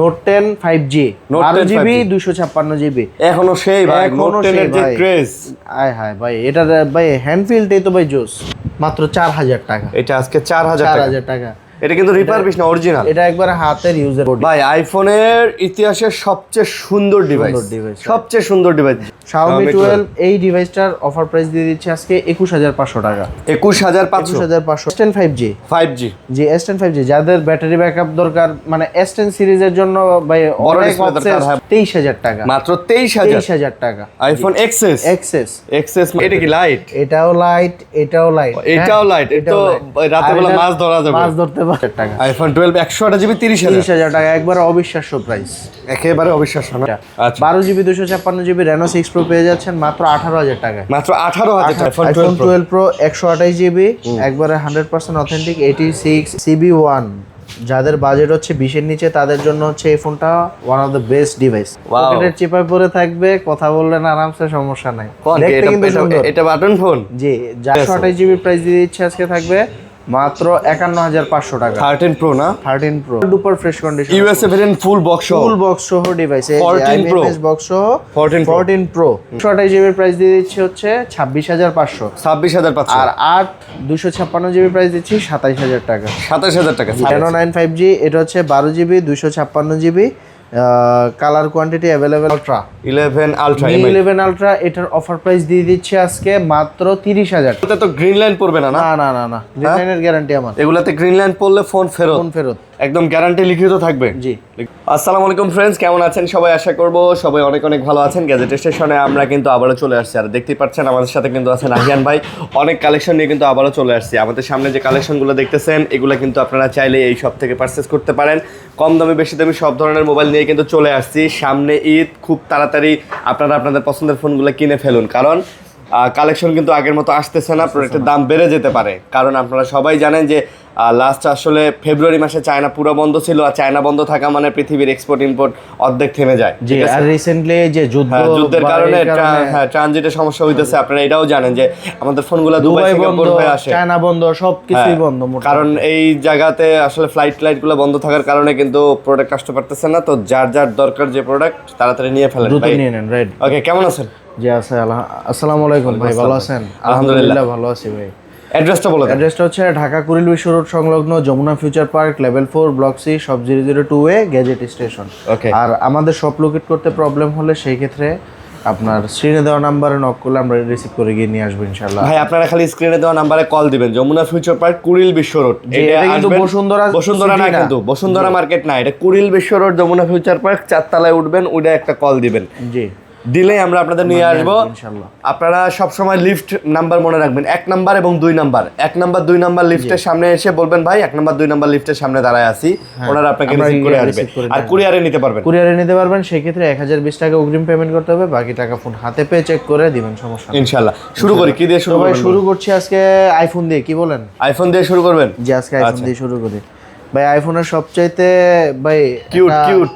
Note 10 5G 12GB 256GB এখনো সেই ভাই নোট 10 এর যে ক্রেজ। আয় হায় ভাই, এটা ভাই হ্যান্ড ফিলটাই তো ভাই জোস। মাত্র 4000 টাকা। এটা আজকে 4000 টাকা। এটা কিন্তু রিপারবিশ না, অরিজিনাল। এটা একবার হাতের ইউজার ভাই আইফোনের ইতিহাসের সবচেয়ে সুন্দর ডিভাইস, সবচেয়ে সুন্দর ডিভাইস Xiaomi 12। এই ডিভাইসটার অফার প্রাইস দিয়ে দিচ্ছে আজকে 21500 টাকা। 21500 S10 5G 5G জি S10 5G যাদের ব্যাটারি ব্যাকআপ দরকার, মানে S10 সিরিজের জন্য ভাই অনেক অপশন। 23000 টাকা, মাত্র 23000 টাকা। আইফোন এক্সএস এটা কি লাইট? এটাও লাইট, এটাও লাইট, এটাও লাইট। তো রাতে বেলা মাছ ধরা যাবে, মাছ ধরতে পারে টাকা। আইফোন 12 128GB 30000 টাকা, একবারে অবিশ্বাস্য প্রাইস, একেবারে অবিশ্বাস্য না। আচ্ছা 12GB 256GB Reno 6 Pro পেয়ে যাচ্ছেন মাত্র 18000 টাকা। মাত্র 18000 টাকা আইফোন 12 Pro 128GB একবারে 100% অথেন্টিক 86 CB1। যাদের বাজেট হচ্ছে 20 এর নিচে তাদের জন্য হচ্ছে এই ফোনটা one of the best device. পকেটের চিপায় পরে থাকবে, কথা বললেন আরামসে, সমস্যা নাই। দেখতে কিন্তু সুন্দর। এটা বাটন ফোন জি, 128GB প্রাইস দিয়ে দিচ্ছে আজকে, থাকবে মাত্র 51500 টাকা। 13 Pro না, 13 Pro duper fresh condition, USA variant full box সহ ডিভাইস। 14 Pro বক্স সহ 14 Pro 128GB প্রাইস দিয়ে দিচ্ছে হচ্ছে 26500। আর 256GB প্রাইস দিচ্ছি 27000 টাকা। 27000 টাকা। Reno 9 5G এটা হচ্ছে 12GB 256GB, colour quantity available. Ultra 11 ultra এটার অফার প্রাইস দিয়ে দিচ্ছে আজকে মাত্র 30000। এটা তো গ্রিন লাইন পড়বে না? না গ্রিন লাইনের গ্যারান্টি আমার। এগুলাতে গ্রিন লাইন পড়লে ফোন ফেরত একদম গ্যারান্টি লিখিত থাকবে। জি। আসসালামু আলাইকুম ফ্রেন্ডস, কেমন আছেন সবাই? আশা করব সবাই অনেক অনেক ভালো আছেন। গ্যাজেট স্টেশনে আমরা কিন্তু আবারও চলে আসছি, আর দেখতেই পাচ্ছেন আমাদের সাথে কিন্তু আছেন আহিয়ান ভাই। অনেক কালেকশন নিয়ে কিন্তু আবারও চলে আসছি। আমাদের সামনে যে কালেকশনগুলো দেখতেছেন এগুলো কিন্তু আপনারা চাইলে এই শপ থেকে পারচেস করতে পারেন। কম দামে বেশি দামি সব ধরনের মোবাইল নিয়ে কিন্তু চলে আসছি। সামনে ঈদ, খুব তাড়াতাড়ি আপনারা আপনাদের পছন্দের ফোনগুলো কিনে ফেলুন, কারণ কালেকশন কিন্তু আগের মতো আসতেছে না। প্রোডাক্টের দাম বেড়ে যেতে পারে, কারণ আপনারা সবাই জানেন যে লাস্ট আসলে ফেব্রুয়ারি মাসে চায়না পুরো বন্ধ ছিল, আর চায়না বন্ধ থাকা মানে পৃথিবীর এক্সপোর্ট ইম্পোর্ট অর্ধেক থেমে যায়। জি, আর রিসেন্টলি যে যুদ্ধের কারণে ট্রানজিটের সমস্যা হইতেছে। আপনারা এটাও জানেন যে আমাদের ফোনগুলো দুবাই সিঙ্গাপুর হয়ে আসে, চায়না বন্ধ, সবকিছুই বন্ধ, কারণ এই জায়গাতে আসলে ফ্লাইটগুলো বন্ধ থাকার কারণে কিন্তু প্রোডাক্ট আসতে পারতেছে না। তো যার যার দরকার যে প্রোডাক্ট তাড়াতাড়ি নিয়ে ফেলেন, দ্রুত নিয়ে নেন। রাইট। ওকে, কেমন আছেন? জি আছে, আসসালামু আলাইকুম ভাই, ভালো আছেন? আলহামদুলিল্লাহ ভালো আছি ভাই। অ্যাড্রেসটা বলো। অ্যাড্রেসটা হচ্ছে ঢাকা কুড়িল বিশ্ব রোড সংলগ্ন Jamuna future park, level 4, block C, shop 002A, gadget station. Okay. আর আমাদের শপ লোকেট করতে প্রবলেম হলে সেই ক্ষেত্রে আপনার স্ক্রিনে দেওয়া নাম্বারে নক করলে আমরা রিসিভ করে গিয়ে নিয়ে আসবো ইনশাআল্লাহ। ভাই আপনারা খালি স্ক্রিনে দেওয়া নাম্বারে কল দিবেন। Jamuna future park, Kuril Bishwa road. এটা কিন্তু বসুন্ধরা না, কিন্তু বসুন্ধরা মার্কেট না, এটা Kuril Bishwa road, Jamuna future park, 4 তলায় উঠবেন, ওইটা একটা কল দিবেন। জি, দিলেই আমরা আপনাদের নিয়ে আসবো ইনশাআল্লাহ। আপনারা সবসময় লিফট নাম্বার মনে রাখবেন, 1 নাম্বার এবং 2 নাম্বার। 1 নাম্বার 2 নাম্বার লিফটের সামনে এসে বলবেন ভাই 1 নাম্বার 2 নাম্বার লিফটের সামনে দাঁড়ায় আছি, ওনারা আপনাকে রিসিভ করে আসবে। আর কুরিয়ারে নিতে পারবেন, সেই ক্ষেত্রে 1020 টাকা অগ্রিম পেমেন্ট করতে হবে, বাকি টাকা ফোন হাতে পেয়ে চেক করে দিবেন, সমস্যা নেই ইনশাআল্লাহ। শুরু করি, কি দিয়ে শুরু করছি আজকে? আইফোন দিয়ে, কি বলেন? আইফোন দিয়ে শুরু করবেন? জি, আজকে আইফোন দিয়ে শুরু করি ভাই। আইফোনের সবচাইতে ভাই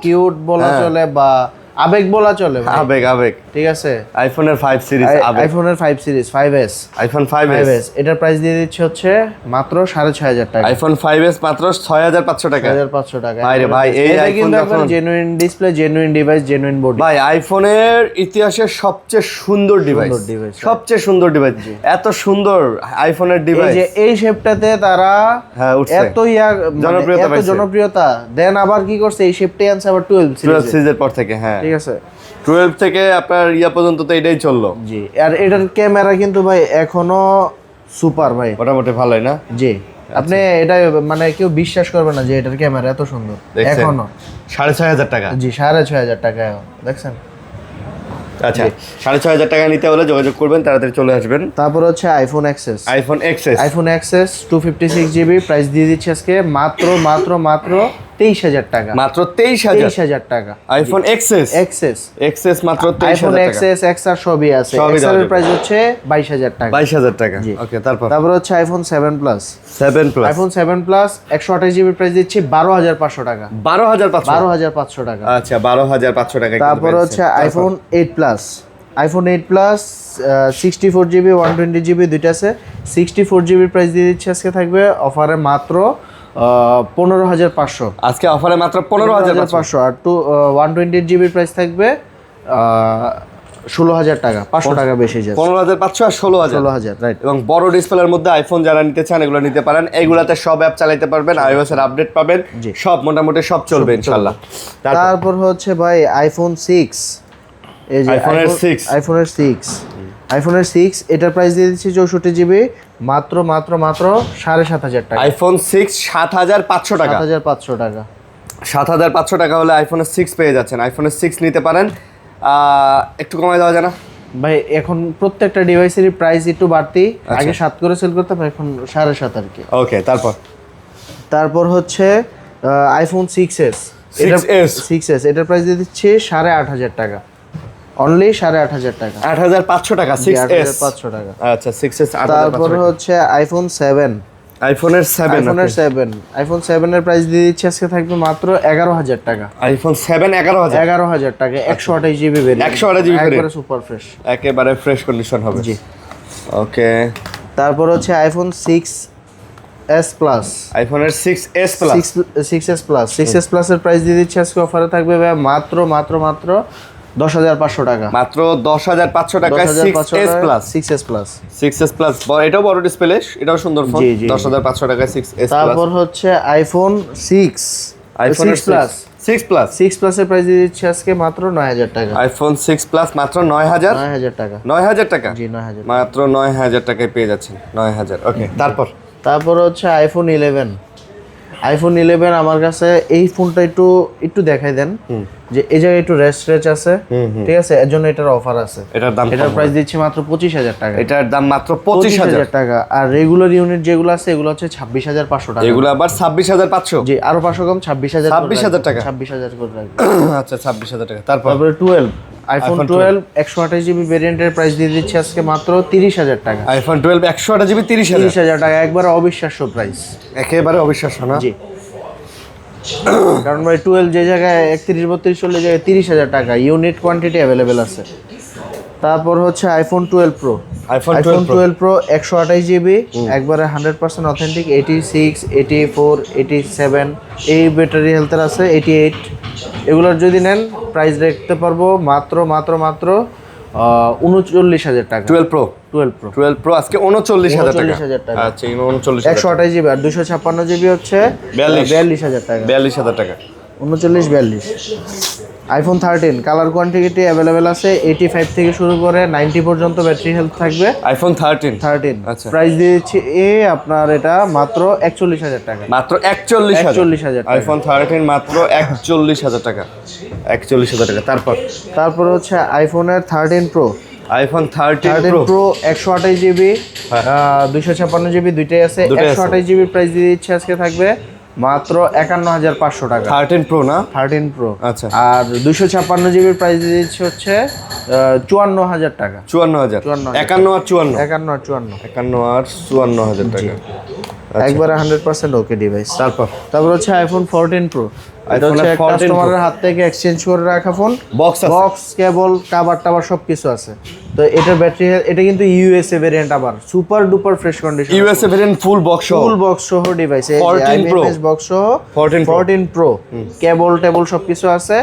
কিউট বলা চলে বা আবেগ বলা চলে, আবেগ ঠিক আছে। আইফোনের 5 সিরিজ, আইফোনের 5 সিরিজ 5s, আইফোন 5s এটার প্রাইস দিয়ে দিচ্ছে হচ্ছে মাত্র 6500 টাকা। আইফোন 5s মাত্র 6500 টাকা। 6500 টাকা। ভাই এই আইফোন দেখুন, genuine display, genuine device, genuine body. ভাই আইফোনের ইতিহাসের সবচেয়ে সুন্দর ডিভাইস, সবচেয়ে সুন্দর ডিভাইস। এত সুন্দর আইফোনের ডিভাইস, এই যে এই শেপটাতে তারা এত জনপ্রিয়তা দেন, আবার কি করছে, এই শেপটাই আনছে আবার 12 সিরিজের পর থেকে। হ্যাঁ, ঠিক আছে, 12 থেকে আপনার পর্যন্ত তো এটাই চললো। জি, আর এটার ক্যামেরা কিন্তু ভাই এখনো সুপার ভাই, মোটামুটি ভালোই না? জি, আপনি এটা মানে কেউ বিশ্বাস করবে না যে এটার ক্যামেরা এত সুন্দর এখনো। 6500 টাকা? জি, 6500 টাকা দেখছেন। আচ্ছা, 6500 টাকা নিতে হলে যোগাযোগ করবেন, তাড়াতাড়ি চলে আসবেন। তারপর হচ্ছে আইফোন এক্সএস 256GB প্রাইস দিয়ে দিচ্ছি আজকে মাত্র 23000 টাকা। মাত্র 23000 টাকা। আইফোন এক্সএস মাত্র 23000 টাকা। আইফোন এক্সএস এক্সআর সবই আছে। এক্সআর এর প্রাইস হচ্ছে 22000 টাকা। 22000 টাকা। ওকে, তারপর হচ্ছে iPhone 7 plus. IPhone 7 plus 128GB price দিচ্ছি 12500 টাকা। 12500 টাকা। আচ্ছা, 12500 টাকা। তারপর হচ্ছে iPhone 8 plus. IPhone 8 plus 64GB 120GB দুইটা আছে। 64GB প্রাইস দিয়ে দিচ্ছি আজকে, থাকবে অফারে মাত্র 15,500 আজকে অফারে মাত্র 15,500। আর 128 GB প্রাইস থাকবে 16,000 টাকা, 500 টাকা বেশি যাচ্ছে। 15,500 আর 16,000, রাইট। এবং বড় ডিসপ্লের মধ্যে আইফোন যারা নিতে চান এগুলো নিতে পারেন। এইগুলাতে সব অ্যাপ চালাতে পারবেন, iOS এর আপডেট পাবেন, সব মোটামুটি সব চলবে ইনশাআল্লাহ। তারপর হচ্ছে ভাই আইফোন 6, এই যে আইফোনের 6, আইফোনের 6 এটার প্রাইস দিয়ে দিচ্ছি 64 GB, মাত্র 7,500 টাকা। আইফোন 6 7,500 টাকা, 7,500 টাকা, 7,500 টাকা হলে আইফোনের 6 পেয়ে যাচ্ছেন। আইফোনের 6 নিতে পারেন। একটু কমায় দেওয়া যায় না ভাই? এখন প্রত্যেকটা ডিভাইসেরই প্রাইস একটু বাড়তি, আগে 7 করে সেল করতাম, এখন 7.5 আর কি। ওকে, তারপর হচ্ছে আইফোন 6s, 6s এটার প্রাইস দিয়ে দিচ্ছি 8,500 টাকা, অনলি 8,500 টাকা, 8,500 টাকা 6s, 8,500 টাকা। আচ্ছা 6s 8,500। তারপর হচ্ছে আইফোন 7, আইফোনের 7, আইফোন 7 এর প্রাইস দিয়ে দিচ্ছি আজকে থাকবে মাত্র 11,000 টাকা। আইফোন 7 11,000, 11,000 টাকা, 128 GB ভেরিয়েন্ট, 128 GB একবারে সুপার ফ্রেশ, একেবারে ফ্রেশ কন্ডিশন হবে। জি। ওকে, তারপর হচ্ছে আইফোন 6s প্লাস, আইফোনের 6s প্লাস, 6s প্লাস এর প্রাইস দিয়ে দিচ্ছি আজকে অফারে থাকবে ভাই মাত্র 10,500 টাকা, মাত্র 10,500 টাকায় 6s প্লাস, 6s প্লাস এটাও বড় ডিসপ্লে, এটাও সুন্দর ফোন। 10,500 টাকায় 6s প্লাস। তারপর হচ্ছে আইফোন 6, আইফোন 6 প্লাস এর প্রাইস দিয়ে দিচ্ছি আজকে মাত্র 9,000 টাকা, আইফোন 6 প্লাস মাত্র 9,000 টাকা, 9,000 টাকা, জি 9,000, মাত্র 9,000 টাকায় পেয়ে যাচ্ছেন, 9,000। ওকে, তারপর হচ্ছে আইফোন 11 আমার কাছে এই ফোনটা একটু দেখাই দেন, যে এই জায়গায় একটু রেস্ট আছে, ঠিক আছে, এর জন্য এটার অফার আছে। এটার প্রাইস দিচ্ছি মাত্র 25,000 টাকা, এটার দাম মাত্র 25,000 টাকা। আর রেগুলার ইউনিট যেগুলো আছে এগুলো হচ্ছে 26,500 টাকা, এগুলো আবার 26,500, জি আরো 500 কম, 26,000 টাকা, 26,000 করে রাখবেন। আচ্ছা 26,000 টাকা। তারপরে 12, আইফোন 12 128 GB ভেরিয়েন্টের প্রাইস দিয়ে দিচ্ছি আজকে মাত্র 30,000 টাকা, আইফোন 12 128 GB 30,000 টাকা, একবারে অবিশ্বাস্য প্রাইস, একেবারে অবিশ্বাস্য না? জি। কারণ ভাই 12 যে জায়গায় 31 32 চলে যায় 30,000 টাকা, ইউনিট কোয়ান্টিটি অ্যাভেলেবেল আছে। তারপর হচ্ছে iPhone 12 pro, iPhone 12 pro 128 GB, একবারে 100% অথেন্টিক, 86 84 87 এই ব্যাটারি হেলথের আছে, 88 এগুলোর যদি নেন প্রাইস দেখতে পারবো মাত্র 39,000 টাকা। 12 প্রো আজকে 39,000 টাকা। আচ্ছা 39,000, 128 GB আর 256 GB হচ্ছে 42,000 টাকা, 42,000 টাকা, 39 আইফোন 13 কালার কোয়ান্টিটি অ্যাভেলেবেল আছে, 85 থেকে শুরু করে 90 পর্যন্ত ব্যাটারি হেলথ থাকবে। আইফোন 13 আচ্ছা, প্রাইস দিয়েছি আপনার এটা মাত্র 41,000 টাকা, মাত্র 41,000 টাকা। আইফোন 13 মাত্র 41,000 টাকা, 41,000 টাকা। তারপর হচ্ছে আইফোনের 13 pro, iPhone 13 pro 128 GB 256 GB দুইটাই আছে, 128 GB প্রাইস দিয়ে দিচ্ছে আজকে থাকবে মাত্র 51,500 টাকা। 13 প্রো না? 13 প্রো, আচ্ছা। আর 256 GB প্রাইস দিয়ে দিচ্ছে হচ্ছে 54,000 টাকা, 54,000, 51 আর 54, 51 আর 54, 51 আর 54,000 টাকা, একবারে 100% ওকে ডিভাইস। তারপর হচ্ছে আইফোন 14 প্রো, এটা iPhone হচ্ছে 14 কাস্টমারের হাত থেকে এক্সচেঞ্জ করে রাখা ফোন, বক্স কেবল কাভার টাবার সব কিছু আছে। তো এটার ব্যাটারি, এটা কিন্তু ইউএসএ ভেরিয়েন্ট, আবার super duper fresh condition, USA variant full box সহ ডিভাইস, 14 প্রো, বক্স সহ 14 প্রো কেবল টেবল সবকিছু আছে,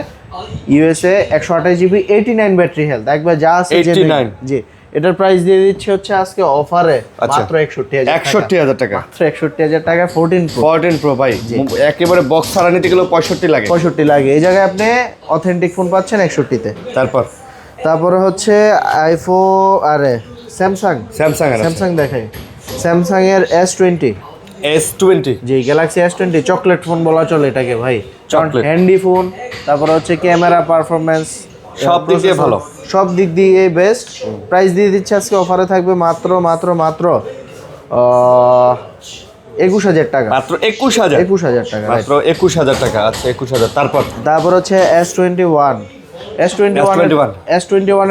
ইউএসএ 128 GB 89 ব্যাটারি হেলথ, একবার যা আছে 89, জি। এটার প্রাইস দিয়ে দিচ্ছে হচ্ছে আজকে অফারে মাত্র 61,000 টাকা, মাত্র 61,000 টাকা। 14 প্রো ভাই একেবারে বক্স ছাড়া নিতে গেলে 65 লাগে, এই জায়গায় আপনি অথেন্টিক ফোন পাচ্ছেন 61 তে। তারপরে হচ্ছে স্যামসাং দেখাই, স্যামসাং এর S20 জি, গ্যালাক্সি S20 চকলেট ফোন বলা চলে এটাকে ভাই, হ্যান্ডি ফোন, তারপরে হচ্ছে ক্যামেরা পারফরম্যান্স সব দিক দিয়ে ভালো, সব দিক দিয়ে বেস্ট। প্রাইস দিয়ে দিচ্ছে আজকে অফারে থাকবে মাত্র 21,000 টাকা, মাত্র 21,000 টাকা, মাত্র 21,000 টাকা। আচ্ছা 21,000। তারপর হচ্ছে S21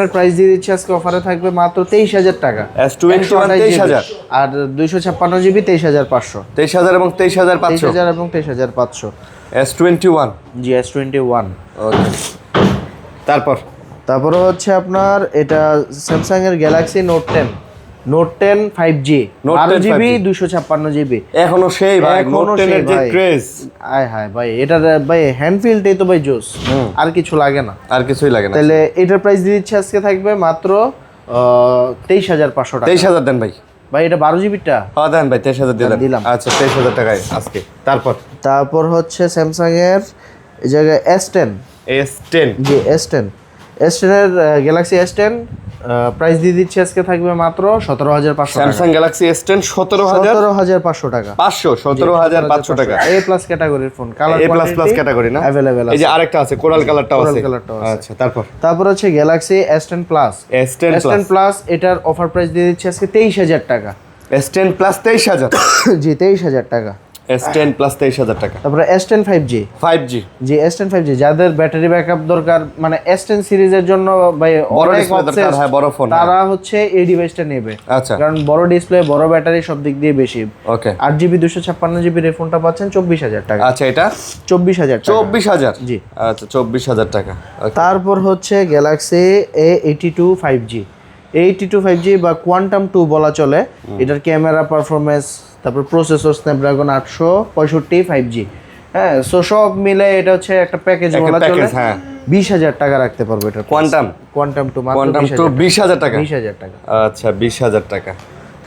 এর প্রাইস দিয়ে দিচ্ছে আজকে অফারে থাকবে মাত্র 23,000 টাকা, S21 23,000, আর 256 GB 23,500, 23,000 এবং 23,500 S21 জি, S21। ওকে, তারপর হচ্ছে আপনার এটা স্যামসাং এর Galaxy note 10, note 10 5G Note 10 12 GB 5G 256 GB এখনো সেই ভাই নোট 10 এর যে ক্রেজ, আয় হায় ভাই এটা ভাই হ্যান্ড ফিলটাই তো ভাই জোস, আর কিছু লাগে না, আর কিছুই লাগে না। তাহলে এটার প্রাইস দিয়ে দিচ্ছে আজকে থাকবে মাত্র 23,500 টাকা। 23,000 দেন ভাই। ভাই এটা 12 জিবিটা হ্যাঁ দেন ভাই, 23,000 দিয়ে দেন। দিলাম। আচ্ছা 23,000 টাকায় আজকে। তারপর হচ্ছে স্যামসাং এর এই জায়গায় S10 S10 জি S10 এর গ্যালাক্সি S10 প্রাইস দিয়ে দিচ্ছে আজকে থাকবে মাত্র 17,500 টাকা। স্যামসাং গ্যালাক্সি S10 17,500 টাকা 17,500 টাকা। A প্লাস ক্যাটাগরির ফোন, কালার A++ ক্যাটাগরি না? अवेलेबल এই যে আরেকটা আছে কোরাল কালারটাও কোরাল আছে। কালারটাও আছে। আচ্ছা তারপর হচ্ছে Galaxy S10 plus S10 plus এটার অফার প্রাইস দিয়ে দিচ্ছে আজকে 23,000 টাকা। S10 plus 23,000। জি 23,000 টাকা। S10 প্লাস 23,000 টাকা। তারপরে S10 5G 5G জি S10 5G যাদের ব্যাটারি ব্যাকআপ দরকার, মানে S10 সিরিজের জন্য ভাই বড় অনেক display দরকার, obsessed, হ্যাঁ, বড় ফোন, তারা হচ্ছে এই ডিভাইসটা নেবে। আচ্ছা কারণ বড় ডিসপ্লে, বড় ব্যাটারি, সব দিক দিয়ে বেশি। ওকে 8GB 256GB এর ফোনটা পাচ্ছেন 24,000 টাকা। আচ্ছা এটা 24,000 টাকা 24,000 জি। আচ্ছা 24,000 টাকা। Okay. তারপর হচ্ছে Galaxy A82 5G A82 5G বা কোয়ান্টাম 2 বলা চলে। এটার ক্যামেরা পারফরমেন্স, তারপর প্রসেসর স্ন্যাপড্রাগন 865 5G, হ্যাঁ, সো সব মিলে এটা হচ্ছে একটা প্যাকেজ একটা বলা চলে। package, হ্যাঁ। 20,000 টাকা রাখতে পারবো এটা। কোয়ান্টাম 2 মাত্র কোয়ান্টাম 20,000 টাকা। 20,000 টাকা। আচ্ছা 20,000 টাকা।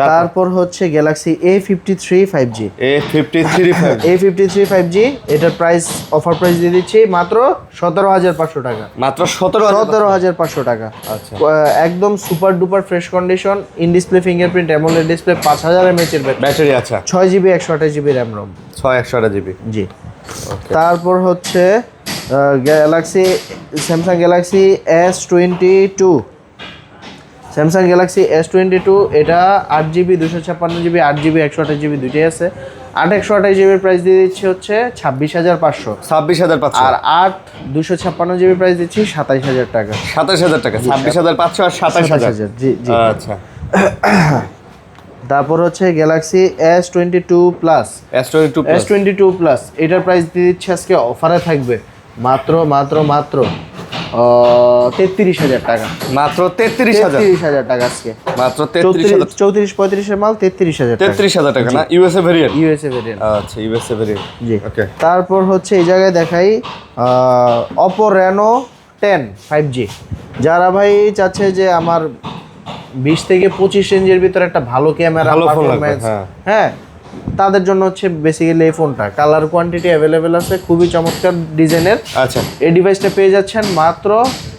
তারপর হচ্ছে Galaxy A53 5G A53 5G A53 5G এটার প্রাইস, অফার প্রাইস দিয়ে দিচ্ছি মাত্র 17,500 টাকা। মাত্র 17,000। 17,500 টাকা। আচ্ছা একদম super duper fresh condition, in display fingerprint, AMOLED display, 5000 mAh এর ব্যাটারি, ব্যাটারি আচ্ছা 6GB 128GB RAM ROM 128GB। জি। তারপর হচ্ছে গ্যালাক্সি স্যামসাং গ্যালাক্সি S22 এটা 8GB 256GB 8GB 128GB দুইটাই আছে। 128GB প্রাইস দিয়ে দিচ্ছে হচ্ছে 26,500, 26,500 আর 256GB প্রাইস দিচ্ছি 27,000 টাকা। 27,000 টাকা। 26,500 আর 27,000। জি জি। আচ্ছা তারপর হচ্ছে Galaxy S22 plus S22 plus এটার প্রাইস দিয়ে দিচ্ছে আজকে অফারে থাকবে মাত্র 33,000 টাকা। মাত্র 33,000 টাকা আজকে মাত্র 33,000 34-35 এর মাল 33,000 টাকা। 33,000 টাকা না? USA variant. ইউএসএ ভেরিয়েন্ট আচ্ছা ইউএসএ ভেরিয়েন্ট জি। ওকে তারপর হচ্ছে এই জায়গায় দেখাই Oppo Reno 10 5G, যারা ভাই চাচ্ছে যে আমার 20 থেকে 25 রেঞ্জের ভিতরে একটা ভালো ক্যামেরা, ভালো ফোন লাগবে, পারফরম্যান্স, হ্যাঁ। হ্যাঁ, তাদের জন্য হচ্ছে বেসিক্যালি এই ফোনটা। কালার কোয়ান্টিটি অ্যাভেলেবেল আছে, খুবই চমৎকার ডিজাইনের। আচ্ছা এই ডিভাইসটা পেয়ে যাচ্ছেন মাত্র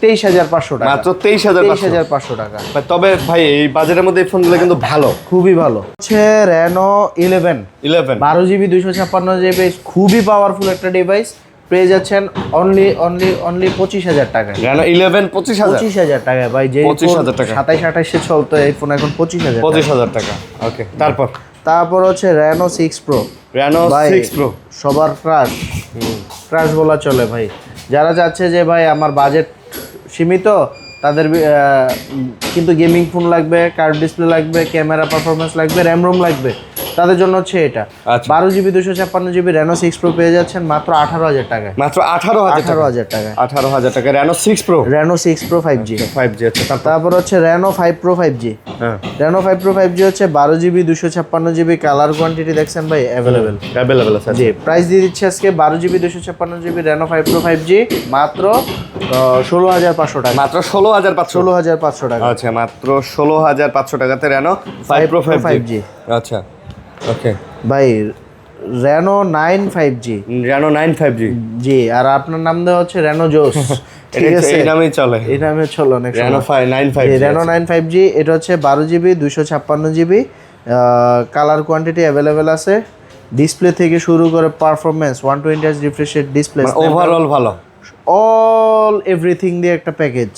23,500 টাকা। মাত্র 23,500 23,500 টাকা। তবে ভাই এই বাজেটের মধ্যে এই ফোনগুলো কিন্তু ভালো, খুবই ভালো। হচ্ছে Reno 11 12GB 256GB, খুবই পাওয়ারফুল একটা ডিভাইস, পেয়ে যাচ্ছেন অনলি 25,000 টাকায়। Reno 11 25,000 25,000 টাকায় ভাই, যে 25,000 টাকা। 27-28 চলতো এই ফোন এখন 25,000 টাকা। 25,000 টাকা। ওকে তারপর হচ্ছে Reno 6 Pro Reno ভাই, 6 Pro সবার ক্রাশ বলা চলে ভাই। যারা চাচ্ছে যে ভাই আমার বাজেট সীমিত, তাদের কিন্তু গেমিং ফোন লাগবে, কার্ভ ডিসপ্লে লাগবে, ক্যামেরা পারফরমেন্স লাগবে, র্যাম রোম লাগবে, তাদের জন্য হচ্ছে এটা। আচ্ছা। 12GB 256GB Reno 6 Pro পেয়ে যাচ্ছেন মাত্র 18,000 টাকায়। মাত্র 18,000 টাকায় 18,000 টাকা Reno 6 Pro Reno 6 Pro 5G। 5G আচ্ছা তারপর হচ্ছে Reno 5 Pro 5G হ্যাঁ Reno 5 Pro 5G হচ্ছে 12GB 256GB, কালার কোয়ান্টিটি দেখছেন ভাই অ্যাভেলেবল আছে। জি। প্রাইস দিয়ে দিচ্ছে আজকে 12GB 256GB Reno 5 Pro 5G মাত্র 16,500 টাকা। মাত্র 16,500 16,500 টাকা। আচ্ছা মাত্র 16,500 টাকাতে Reno 5 Pro 5G। আচ্ছা ওকে ভাই Reno 9 5G Reno 9 5G জি, আর আপনার নাম দেওয়া হচ্ছে Reno জোস, ঠিক আছে, এই নামেই চলে, এই নামে চলো অনেক Reno 9 5G Reno 9 5G এটা হচ্ছে 12GB 256GB, colour quantity available আছে। ডিসপ্লে থেকে শুরু করে performance 120Hz refresh rate display, overall ভালো, অল এভরিথিং দিয়ে একটা প্যাকেজ।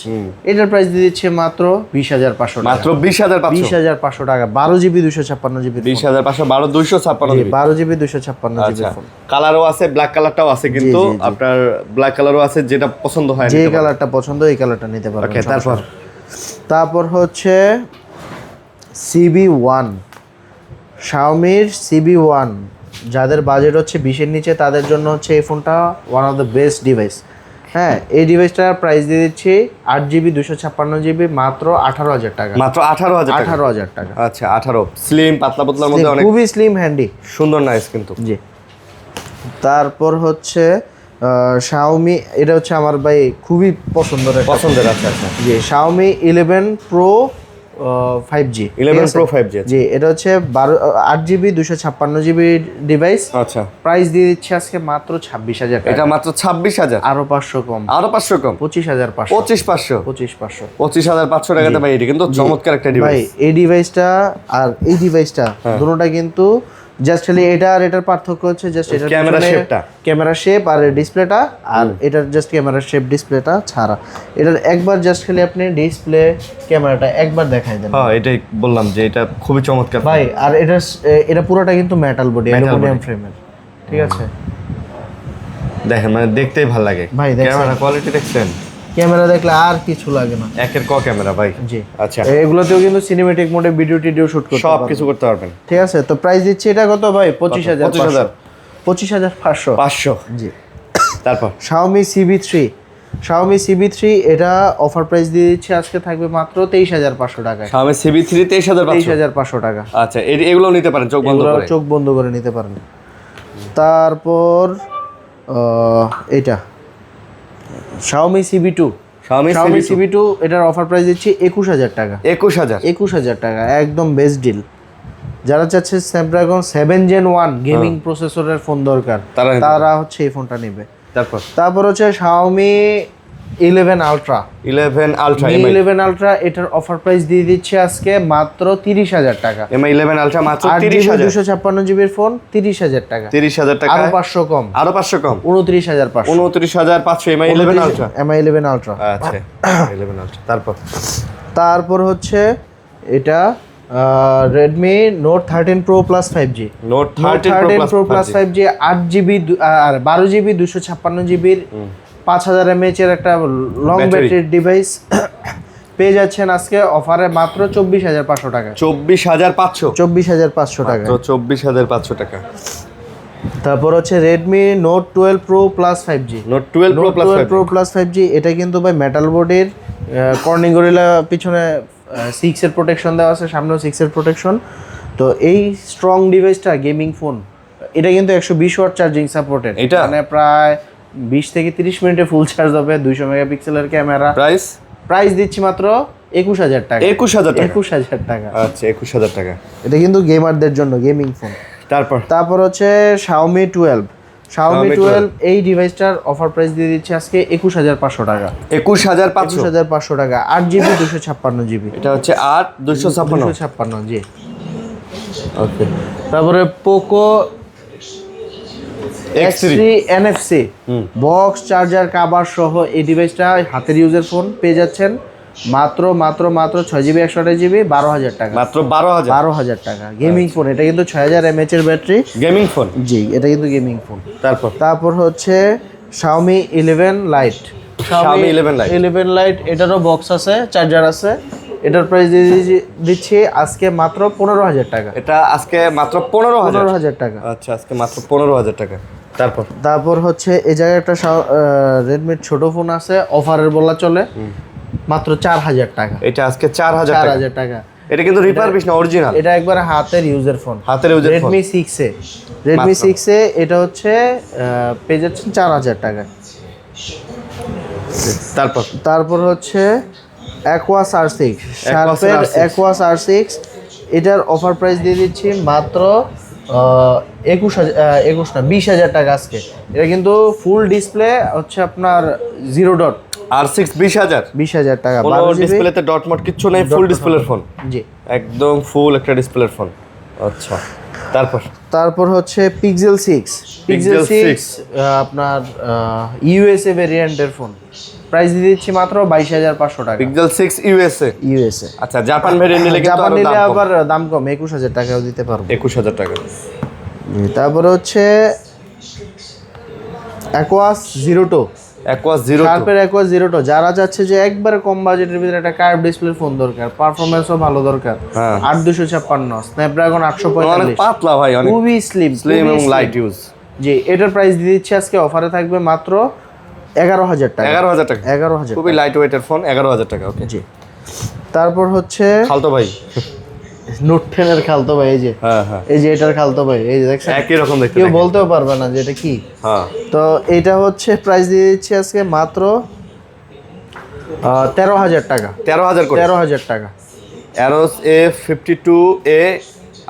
এটার প্রাইস দিয়ে দিচ্ছে মাত্র 20,500 টাকা। মাত্র 20,500 টাকা 12GB 256GB 20,500 12,256 12GB 256GB আচ্ছা ফোন। কালারও আছে, ব্ল্যাক কালারটাও আছে, কিন্তু জি, জি। আপনার ব্ল্যাক কালারও আছে, যেটা পছন্দ হয় যে কালারটা পছন্দ এই কালারটা নিতে পারবেন। ওকে তারপর হচ্ছে CB1 Xiaomiর CB1, যাদের বাজেট হচ্ছে 20 এর নিচে, তাদের জন্য হচ্ছে এই ফোনটা one of the best device. হ্যাঁ, এই ডিভাইসটার প্রাইস দিয়ে দিচ্ছি 8GB 256GB মাত্র 18,000 টাকা। মাত্র 18,000 টাকা। 18,000 টাকা। আচ্ছা 18 স্লিম পাতলা পাতলার মধ্যে অনেক খুবই স্লিম হ্যান্ডি, সুন্দর নাইস কিন্তু। জি। তারপর হচ্ছে Xiaomi, এটা হচ্ছে আমার ভাই খুবই পছন্দের। আচ্ছা আচ্ছা জি, Xiaomi 11 Pro 5G 11 Pro 5G জি, এটা হচ্ছে 8GB 256GB ডিভাইস। আচ্ছা প্রাইস দিয়ে দিচ্ছি আজকে মাত্র 26,000 টাকা। এটা মাত্র 26,000, আরো 500 কম, আরো 500 কম, 25,500 25,500 25,500 25,500 টাকাতে ভাই এটা কিন্তু চমৎকার একটা ভাই। ডিভাইস। এই ডিভাইসটা আর এই ডিভাইসটা দুটোটা কিন্তু জাস্ট খালি এটা আর এটার পার্থক্য হচ্ছে জাস্ট এটার ক্যামেরা শেপটা, ক্যামেরা শেপ আর ডিসপ্লেটা, আর এটার জাস্ট ক্যামেরা শেপ ডিসপ্লেটা ছাড়া। এটার একবার জাস্ট খালি আপনি ডিসপ্লে ক্যামেরাটা একবার দেখাই দেন। হ্যাঁ এটাই বললাম যে এটা খুবই চমৎকার ভাই। আর এটা পুরোটা কিন্তু মেটাল বডি, অ্যালুমিনিয়াম ফ্রেমের, ঠিক আছে। দেখেন মানে দেখতেই ভালো লাগে ভাই, দেখছেন? ক্যামেরা কোয়ালিটি দেখছেন, ক্যামেরা দেখলে আর কিছু লাগে না, একের ক ক্যামেরা ভাই। জি। আচ্ছা এগুলোতেও কিন্তু সিনেমেটিক মোডে ভিডিও টিডিও শুট করতে সব পারবেন, কিছু করতে পারবেন। ঠিক আছে। তো প্রাইস দিচ্ছি এটা কত ভাই? 25,000 25,500 500 জি। তারপর Xiaomi CB3 এটা অফার প্রাইস দিয়ে দিচ্ছি আজকে, থাকবে মাত্র 23,500 টাকায়। Xiaomi CB3 23,500 23,500 টাকা। আচ্ছা এগুলো নিতে পারেন চোখ বন্ধ এগুলো করে, চোখ বন্ধ করে নিতে পারেন। তারপর এটা Xiaomi CB2 এটার অফার প্রাইস দিচ্ছি 21,000 টাকা। 21,000 টাকা, একদম বেস্ট ডিল। যারা চাচ্ছে স্ন্যাপড্রাগন 7 Gen 1 গেমিং প্রসেসরের ফোন দরকার, তারা হচ্ছে এই ফোনটা নেবে। তারপর হচ্ছে Xiaomi 11 Ultra 11 Ultra এটার অফার প্রাইস দিয়ে দিচ্ছে আজকে মাত্র 30,000 টাকা। Mi 11 Ultra মাত্র 30,000 256GB ফোন 30,000 টাকা। 30,000 টাকা, আরো 500 কম, 29,500 29,500 Mi 11 Ultra। Mi 11 Ultra আচ্ছা 11 Ultra। তারপর হচ্ছে এটা Redmi Note 13 Pro Plus 5G Note 13 Pro Plus 5G 8GB আর 12GB 256GB 5000 mAh এর একটা লং ব্যাটারির ডিভাইস পেয়ে যাচ্ছেন আজকে অফারে মাত্র 24,500 টাকা। 24,500 টাকা, 24,500 টাকা। তারপর হচ্ছে Redmi Note 12 Pro Plus 5G Note 12 Pro Plus 5G এটা কিন্তু ভাই মেটাল বডির, কর্নিং গরিলা পিছনে 6 এর প্রোটেকশন দেওয়া আছে, সামনেও 6 এর প্রোটেকশন। তো এই স্ট্রং ডিভাইসটা গেমিং ফোন, এটা কিন্তু 120 ওয়াট চার্জিং সাপোর্টেড, মানে প্রায় 20 থেকে 30 মিনিটে ফুল চার্জ হবে, 200 মেগাপিক্সেলের ক্যামেরা। প্রাইস দিচ্ছি মাত্র 21,000 টাকা। 21,000 টাকা। আচ্ছা 21,000 টাকা। এটা কিন্তু গেমারদের জন্য গেমিং ফোন। তারপর হচ্ছে Xiaomi 12 এই ডিভাইসটার অফার প্রাইস দিয়ে দিচ্ছে আজকে 21,500 টাকা। 21,500 টাকা, 8GB 256GB। এটা হচ্ছে 8 256 জি। ওকে। তারপরে Poco X3 NFC box charger cover সহ এই ডিভাইসটা হাতের ইউজের ফোন পেয়ে যাচ্ছেন মাত্র 6GB 128GB 12,000 টাকা। মাত্র 12,000 টাকা। গেমিং ফোন, এটা কিন্তু 6000 mAh এর ব্যাটারি, গেমিং ফোন জি, এটা কিন্তু গেমিং ফোন। তারপর হচ্ছে Xiaomi 11 Lite এটারও বক্স আছে, চার্জার আছে। এটার প্রাইস দিচ্ছি আজকে মাত্র 15,000 টাকা। এটা আজকে মাত্র 15,000 টাকা। আচ্ছা আজকে মাত্র 15,000 টাকা। তারপর হচ্ছে এই জায়গায় একটা রেডমির ছোট ফোন আছে, অফারের বলা চলে, মাত্র 4,000 টাকা। এটা আজকে 4,000 টাকা। এটা কিন্তু রিফারবিশ না, অরিজিনাল। এটা একবার হাতের ইউজার ফোন, Redmi 6A এটা হচ্ছে পেয়ে যাচ্ছেন 4,000 টাকা। তারপর হচ্ছে Aquos R6 শার্পের Aquos R6 এটার অফার প্রাইস দিয়ে দিচ্ছি মাত্র 20,000 টাকা আজকে। এটা কিন্তু ফুল ডিসপ্লে হচ্ছে আপনার 0 ডট R6 20,000 টাকা। কোনো ডিসপ্লেতে ডট মট কিচ্ছু নেই, ফুল ডিসপ্লের ফোন, জি, একদম ফুল একটা ডিসপ্লের ফোন। আচ্ছা তারপর হচ্ছে Pixel 6 আপনার USA ভেরিয়েন্টের ফোন, প্রাইস দিয়ে দিচ্ছি মাত্র 22,500 টাকা। Pixel 6 USA। আচ্ছা জাপান ভেরিয়েন্ট নিলে কিন্তু আবার দাম কম, 21,000 টাকাও দিতে পারবো। 21,000 টাকা। তারপরে হচ্ছে Aquos Zero 2 শার্পের Aquos Zero 2। যারা চাচ্ছে যে একবারে কম বাজেটের ভিতরে একটা কার্ভ ডিসপ্লের ফোন দরকার, পারফরম্যান্সও ভালো দরকার, 8256 স্ন্যাপড্রাগন 845, অনেক পাতলা ভাই, অনেক খুবই স্লিম এবং লাইট ইউজ। জি, এটার প্রাইস দিয়ে দিচ্ছি আজকে অফারে থাকবে মাত্র 11,000 টাকা। 11,000 টাকা, 11,000 খুবই লাইট ওয়েটের ফোন, 11,000 টাকা। ওকে জি। তারপর হচ্ছে খালতো ভাই, নোট 10 এর খালতো ভাই, এই যে হ্যাঁ এই যে এটার খালতো ভাই, এই যে দেখছেন একই রকম দেখতে। কেউ বলতেও পারবে না যে এটা কি। হ্যাঁ, তো এটা হচ্ছে প্রাইস দিয়ে দিচ্ছি আজকে মাত্র 13,000 টাকা। 13,000 করে। 13,000 টাকা। অ্যারোস A52A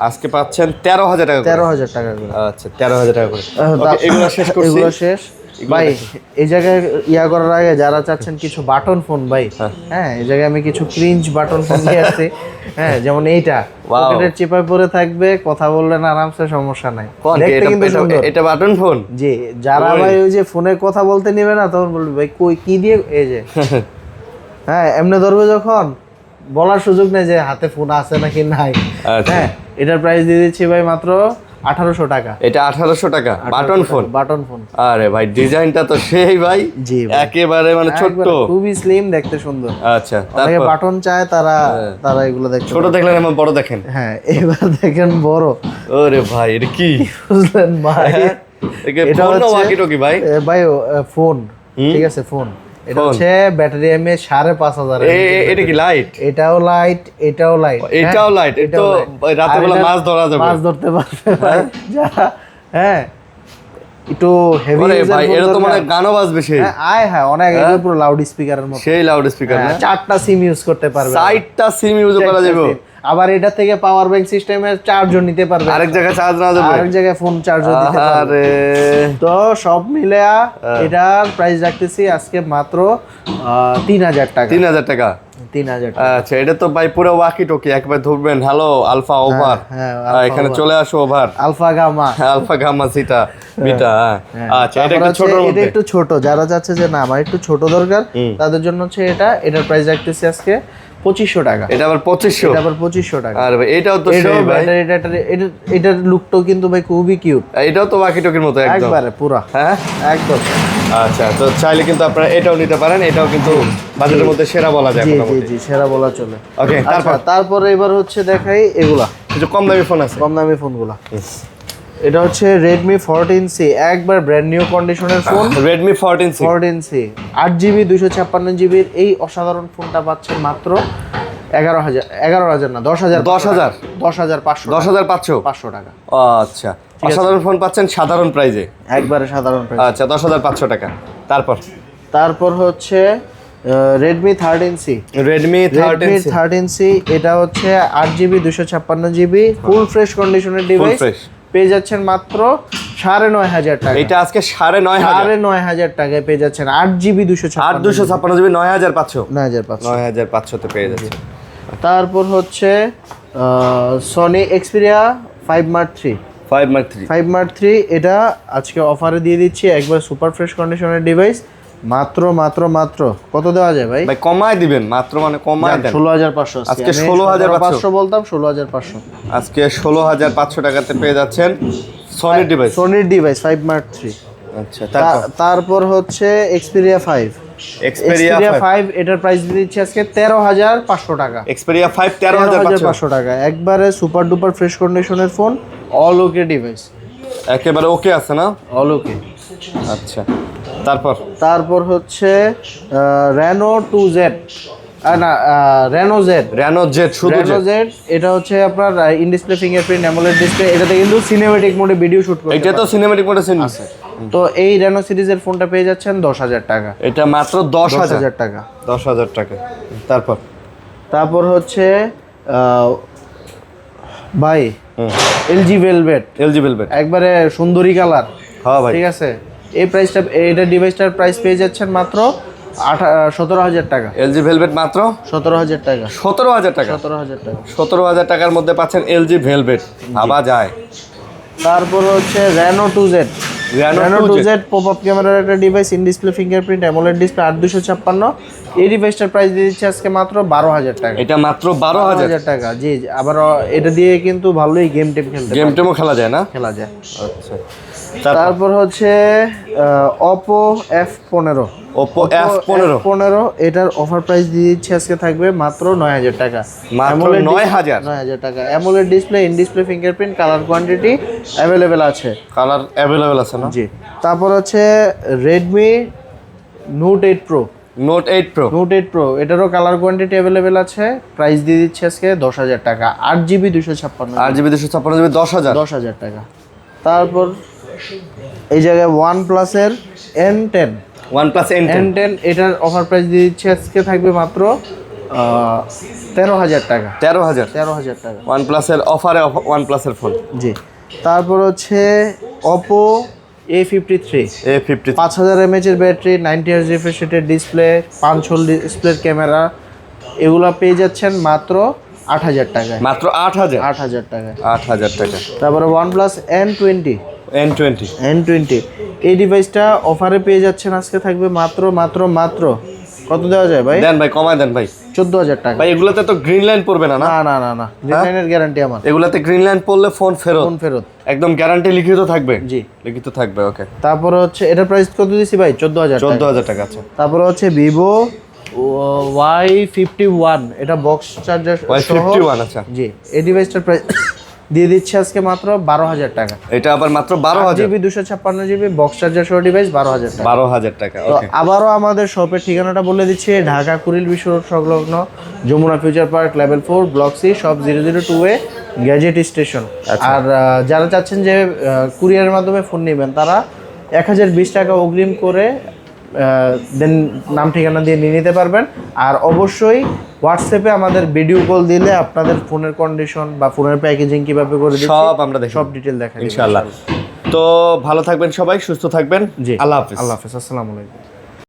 আজকে পাচ্ছেন 13,000 টাকা করে। 13,000 টাকা করে। আচ্ছা, 13,000 টাকা করে। ওকে, এগুলো শেষ করছি। এগুলো শেষ ভাই। এই জায়গায় করার আগে যারা চাচ্ছেন কিছু বাটন ফোন ভাই, হ্যাঁ এই জায়গায় আমি কিছু ক্রিঞ্জ বাটন ফোন নিয়ে আসছি। হ্যাঁ, যেমন এইটা পকেটের চিপায় পরে থাকবে, কথা বললেন আরামসে, সমস্যা নাই, দেখতে কিন্তু সুন্দর। এটা বাটন ফোন। জি, যারা ভাই ওই যে ফোনে কথা বলতে নেবে না, তখন বলবে ভাই কই কি দিয়ে, এই যে হ্যাঁ এমনি ধরবে যখন, বলার সুযোগ নেই যে হাতে ফোন আছে নাকি নাই। হ্যাঁ, এটার প্রাইস দিয়ে দিচ্ছি ভাই মাত্র 1800 টাকা। এটা 1800 টাকা বাটন ফোন। Button phone. আরে ভাই, ডিজাইনটা তো সেই ভাই। জি, একেবারে মানে ছোট, খুবই স্লিম, দেখতে সুন্দর। আচ্ছা, অনেকে বাটন চায়, তারা এগুলো দেখতে ছোট দেখলেন, এমন বড় দেখেন। হ্যাঁ, এবার দেখেন বড়। ওরে ভাই, এটা কি বুঝলেন ভাই? এটা ফোন না ওয়াকি টকি ভাই? ভাই ফোন, ঠিক আছে ফোন। এটা হচ্ছে ব্যাটারি এমএএইচ 5,500। এটা কি লাইট? এটাও লাইট, এটাও লাইট, এটাও লাইট। এটা তো রাতে বেলা মাছ ধরা যাবে, মাছ ধরতে পারবে ভাই যারা। হ্যাঁ, একটু হেভি আরে ভাই, এটা তো মানে গানও বাজবে সেই। হ্যাঁ অনেক, এটা পুরো লাউড স্পিকারের মতো, সেই লাউড স্পিকার না? 4টা সিম ইউজ করতে পারবে, 4টা সিম ইউজ করা যাবে। আবার এটা থেকে পাওয়ার ব্যাংক সিস্টেমের চার্জও নিতে পারবে, আরেক জায়গায় চার্জ না যাবে, আরেক জায়গায় ফোন চার্জও দিতে পারবে। আরে তো সব মিলে এটার প্রাইস রাখতেছি আজকে মাত্র 3,000 টাকা। 3,000 টাকা। 3,000 টাকা। আচ্ছা, এটা তো ভাই পুরো ওয়াকি টকি, একবার ধরবেন হ্যালো আলফা ওভার, এখানে চলে আসো over, alpha gamma, alpha gamma zeta beta. আচ্ছা, এটা একটু ছোট, এটা একটু ছোট, যারা যাচ্ছে যে না আমার একটু ছোট দরকার, তাদের জন্য হচ্ছে এটার প্রাইস রাখতেছি আজকে 2500 টাকা। এটা আবার 2500? এটা আবার 2500 টাকা। আরে ভাই, এটাও তো সেই ভাই, এটার লুকটাও কিন্তু ভাই খুবই কিউট। এটাও তো ওয়াকি টকির মতো একদম, একবারে পুরা, হ্যাঁ একদম। আচ্ছা, তো চাইলে কিন্তু আপনারা এটাও নিতে পারেন, এটাও কিন্তু বাজেটের মধ্যে সেরা বলা যায়। জি জি জি, সেরা বলা চলে। ওকে, তারপরে এবার হচ্ছে দেখাই এগুলা কিছু কম দামি ফোন আছে, কম দামি ফোনগুলা। এটা হচ্ছে Redmi 14C, একবার ব্র্যান্ড নিউ কন্ডিশনের phone. Redmi 14C 8GB 256GB এই অসাধারণ ফোনটা পাচ্ছেন মাত্র 11,000 না 10,000 500 টাকা। আচ্ছা, অসাধারণ ফোন পাচ্ছেন সাধারণ প্রাইজে, একবারে সাধারণ প্রাইস। আচ্ছা, 10,500 টাকা। তারপর হচ্ছে Redmi 13C। এটা হচ্ছে 8GB 256GB ফুল ফ্রেশ কন্ডিশনের ডিভাইস, পেয়ে যাচ্ছেন মাত্র 9,500 টাকা। এটা আজকে 9,500 টাকায় পেয়ে যাচ্ছেন 8GB 256GB 9,500 9,500 তে পেয়ে যাচ্ছে। তারপর হচ্ছে Sony Xperia 5 Mark 3। এটা আজকে অফারে দিয়ে দিচ্ছি, একবার সুপার ফ্রেশ কন্ডিশনের ডিভাইস, মাত্র কত দেওয়া যায় ভাই? কমায় দিবেন, মাত্র মানে কমায় দেন। 16,500 আজকে 16,500 বলতাম, 16,500 আজকে 16,500 টাকাতে পেয়ে যাচ্ছেন সনির ডিভাইস 5 Mark 3। আচ্ছা, তারপর হচ্ছে Xperia 5। এটার প্রাইস দিচ্ছি আজকে 13,500 টাকা। Xperia 5 13,500 টাকা, একবারে সুপার ডুপার ফ্রেশ কন্ডিশনের ফোন, অল ওকে ডিভাইস, একেবারে ওকে আছে না? অল ওকে। আচ্ছা, তারপর হচ্ছে Reno 2Z, Reno Z, এটা হচ্ছে আপনার in display fingerprint AMOLED display. এটাতে কিন্তু সিনেম্যাটিক মোডে ভিডিও শুট করতে এটা তো সিনেম্যাটিক মোডে আছে। তো এই Reno সিরিজের ফোনটা পেয়ে যাচ্ছেন 10,000 টাকা। এটা মাত্র 10,000 টাকা। 10,000 টাকা। তারপর হচ্ছে ভাই LG Velvet, একবারে সুন্দরী কালার। হ্যাঁ ভাই, ঠিক আছে, এটা ডিভাইসটার প্রাইস পেয়ে যাচ্ছেন মাত্র 17,000 টাকা। LG Velvet মাত্র 17,000 টাকা। 17,000 টাকা। 17,000 টাকার মধ্যে পাচ্ছেন LG Velvet, ভাবা যায়। তারপর হচ্ছে Reno 2Z পপআপ ক্যামেরার একটা device, in display fingerprint AMOLED display 8,256। এই ডিভাইসটার প্রাইস দিয়ে দিচ্ছে আজকে মাত্র 12,000 টাকা। এটা মাত্র 12,000 টাকা। জি, আবার এটা দিয়ে কিন্তু ভালোই গেম টেমও খেলা যায় না? খেলা যায়। আচ্ছা, তারপর হচ্ছে Oppo F15। এটার অফার প্রাইস দিয়ে দিচ্ছে আজকে থাকবে মাত্র 9,000 টাকা। মাত্র 9,000 টাকা। AMOLED display, in display fingerprint, colour quantity available আছে। না? জি। তারপর হচ্ছে Redmi note 8 pro. Note 8 pro. Note 8 pro এটারও কালার কোয়ান্টিটি অ্যাভেলেবেল আছে। প্রাইস দিয়ে দিচ্ছি আজকে 10,000 টাকা। 8GB 256 8GB 256GB 10,000 10,000 টাকা। তারপর এই জায়গায় OnePlus এর N10 OnePlus N10 এটার অফার প্রাইস দিয়ে দিচ্ছি আজকে থাকবে মাত্র 13,000 টাকা। 13,000 টাকা OnePlus এর অফারে OnePlus এর ফোন। জি। তারপর হচ্ছে Oppo A53 5000 mAh এর ব্যাটারি, 90Hz রিফ্রেশ রেটের ডিসপ্লে, 5 হোল ডিসপ্লের ক্যামেরা, এগুলা পেয়ে যাচ্ছেন মাত্র 8,000 টাকায়। মাত্র 8,000 টাকায়। 8,000 টাকা। তারপরে OnePlus N20 N20 এই ডিভাইসটা অফারে পেয়ে যাচ্ছেন আজকে থাকবে মাত্র কত দেওয়া যায় ভাই? দেন ভাই, কমায় দেন ভাই। 14,000 টাকা। ভাই এগুলাতে তো গ্রিন লাইন পড়বে না? না গ্রিন লাইনের গ্যারান্টি আমার। এগুলাতে গ্রিন লাইন পড়লে ফোন ফেরত একদম গ্যারান্টি লিখিত থাকবে। জি, লিখিত থাকবে। ওকে। তারপরে হচ্ছে এটার প্রাইস কত দিছি ভাই? 14,000 টাকা আছে। তারপরে হচ্ছে Vivo Y51 এটা বক্স চার্জার Y51 আচ্ছা। জি, এই ডিভাইসটার প্রাইস দিয়ে দিচ্ছে আজকে মাত্র 12,000 টাকা। এটা আবার মাত্র 12,000 GB 256GB বক্স চার্জার সহ ডিভাইস 12,000 টাকা। 12,000 টাকা। তো ওকে। আবারও আমাদের শপের ঠিকানাটা বলে দিচ্ছি, ঢাকা কুড়িল বিশ্ব রোড সংলগ্ন Jamuna future park level 4 block C shop 002 gadget station. আর যারা চাচ্ছেন যে কুরিয়ারের মাধ্যমে ফোন নেবেন তারা 1020 টাকা অগ্রিম করে দেন নাম ঠিকানা দিয়ে নিয়ে নিতে পারবেন। আর অবশ্যই হোয়াটসঅ্যাপে আমাদের ভিডিও কল দিলে আপনাদের ফোনের কন্ডিশন বা ফোনের প্যাকেজিং কিভাবে করে দিচ্ছি সব আমরা দেখব, সব ডিটেল দেখাই ইনশাআল্লাহ। তো ভালো থাকবেন সবাই, সুস্থ থাকবেন। জি, আল্লাহ হাফেজ। আল্লাহ হাফেজ, আসসালামু আলাইকুম।